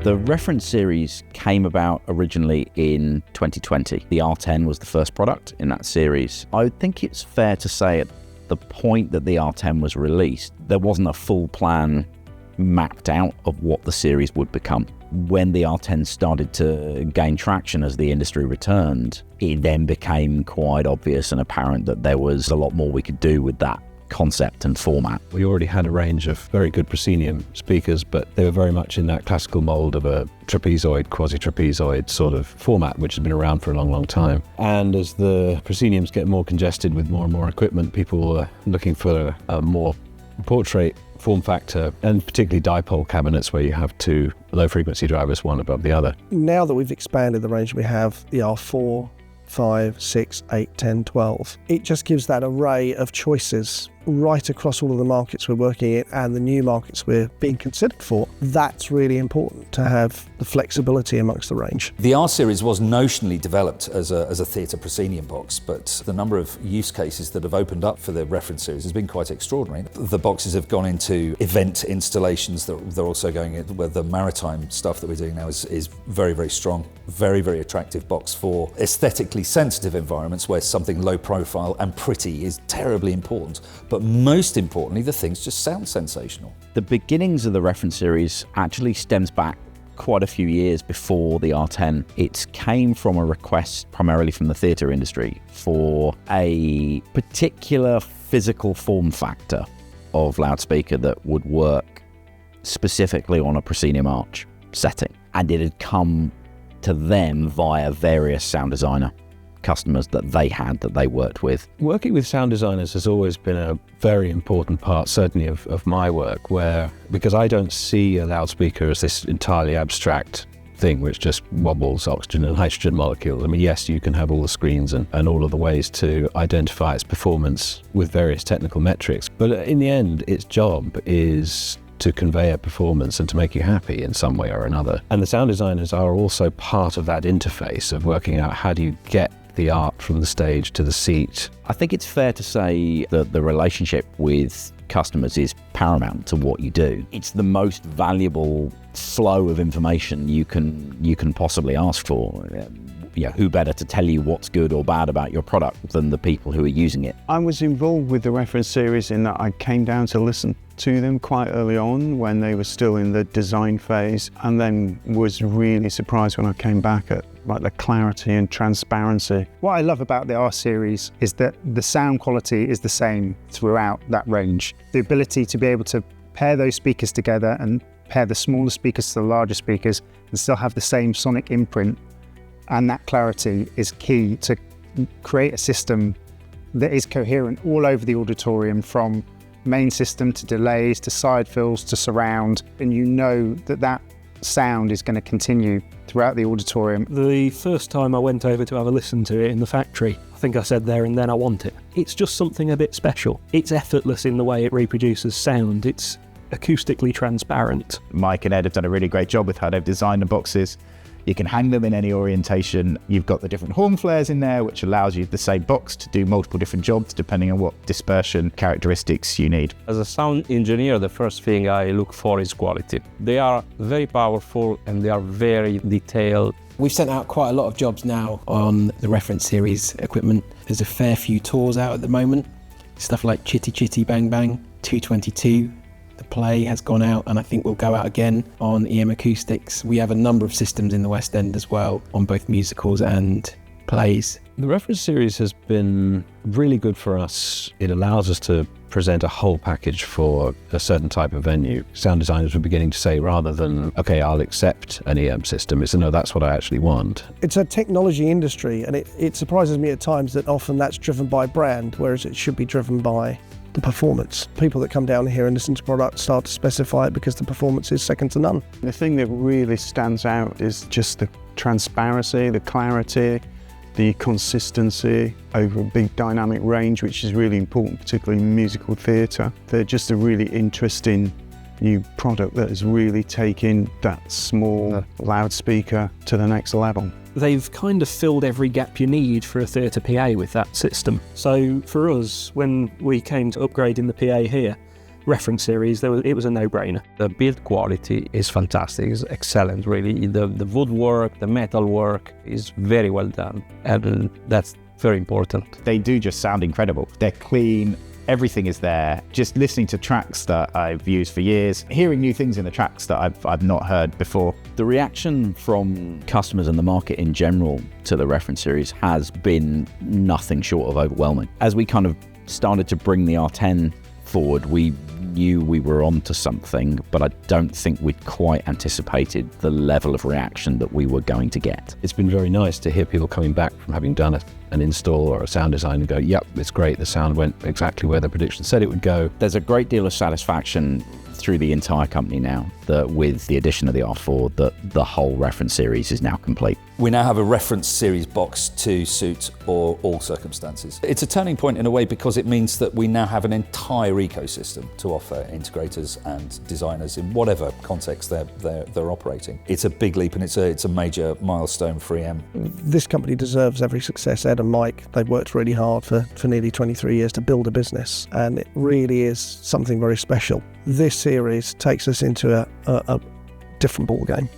The reference series came about originally in 2020. The R10 was the first product in that series. I think it's fair to say at the point that the R10 was released, there wasn't a full plan mapped out of what the series would become. When the R10 started to gain traction as the industry returned, it then became quite obvious and apparent that there was a lot more we could do with that concept and format. We already had a range of very good proscenium speakers, but they were very much in that classical mold of a trapezoid, quasi-trapezoid sort of format, which has been around for a long, long time. And as the prosceniums get more congested with more and more equipment, people are looking for a more portrait form factor, and particularly dipole cabinets where you have two low-frequency drivers, one above the other. Now that we've expanded the range, we have the R4, 5, 6, 8, 10, 12. It just gives that array of choices right across all of the markets we're working in and the new markets we're being considered for. That's really important, to have the flexibility amongst the range. The R series was notionally developed as a theatre proscenium box, but the number of use cases that have opened up for the reference series has been quite extraordinary. The boxes have gone into event installations, they're also going in, where the maritime stuff that we're doing now is very, very strong, very, very attractive box for aesthetically sensitive environments where something low profile and pretty is terribly important. But most importantly, the things just sound sensational. The beginnings of the reference series actually stems back quite a few years before the R10. It came from a request primarily from the theatre industry for a particular physical form factor of loudspeaker that would work specifically on a proscenium arch setting. And it had come to them via various sound designer customers that they worked with. Working with sound designers has always been a very important part, certainly of my work, because I don't see a loudspeaker as this entirely abstract thing which just wobbles oxygen and hydrogen molecules. I mean, yes, you can have all the screens and all of the ways to identify its performance with various technical metrics, but in the end, its job is to convey a performance and to make you happy in some way or another. And the sound designers are also part of that interface of working out how do you get the art from the stage to the seat. I think it's fair to say that the relationship with customers is paramount to what you do. It's the most valuable flow of information you can possibly ask for. Who better to tell you what's good or bad about your product than the people who are using it? I was involved with the reference series in that I came down to listen to them quite early on when they were still in the design phase, and then was really surprised when I came back at the clarity and transparency. What I love about the R series is that the sound quality is the same throughout that range. The ability to be able to pair those speakers together and pair the smaller speakers to the larger speakers and still have the same sonic imprint, and that clarity is key to create a system that is coherent all over the auditorium, from main system to delays to side fills to surround, and you know that sound is going to continue throughout the auditorium. The first time I went over to have a listen to it in the factory, I think I said there and then I want it. It's just something a bit special. It's effortless in the way it reproduces sound. It's acoustically transparent. Mike and Ed have done a really great job with how they've designed the boxes. You can hang them in any orientation. You've got the different horn flares in there, which allows you the same box to do multiple different jobs depending on what dispersion characteristics you need. As a sound engineer, the first thing I look for is quality. They are very powerful and they are very detailed. We've sent out quite a lot of jobs now on the reference series equipment. There's a fair few tours out at the moment. Stuff like Chitty Chitty Bang Bang, 222. The Play has gone out, and I think will go out again on EM Acoustics. We have a number of systems in the West End as well, on both musicals and plays. The reference series has been really good for us. It allows us to present a whole package for a certain type of venue. Sound designers were beginning to say, rather than, okay, I'll accept an EM system, it's no, that's what I actually want. It's a technology industry, and it surprises me at times that often that's driven by brand, whereas it should be driven by the performance. People that come down here and listen to products start to specify it because the performance is second to none. The thing that really stands out is just the transparency, the clarity, the consistency over a big dynamic range, which is really important, particularly in musical theatre. They're just a really interesting new product that is really taking that small loudspeaker to the next level. They've kind of filled every gap you need for a theatre PA with that system. So for us, when we came to upgrading the PA here, reference series, it was a no-brainer. The build quality is fantastic, it's excellent really. The woodwork, the metal work is very well done, and that's very important. They do just sound incredible. They're clean, everything is there. Just listening to tracks that I've used for years, hearing new things in the tracks that I've not heard before. The reaction from customers and the market in general to the reference series has been nothing short of overwhelming. As we kind of started to bring the R10 forward, we knew we were onto something, but I don't think we'd quite anticipated the level of reaction that we were going to get. It's been very nice to hear people coming back from having done an install or a sound design and go, yep, it's great, the sound went exactly where the prediction said it would go. There's a great deal of satisfaction through the entire company now that with the addition of the R4, that the whole reference series is now complete. We now have a reference series box to suit all circumstances. It's a turning point in a way because it means that we now have an entire ecosystem to offer integrators and designers in whatever context they're operating. It's a big leap and it's a major milestone for EM. This company deserves every success. Ed and Mike, they've worked really hard for nearly 23 years to build a business, and it really is something very special. This series takes us into a different ball game.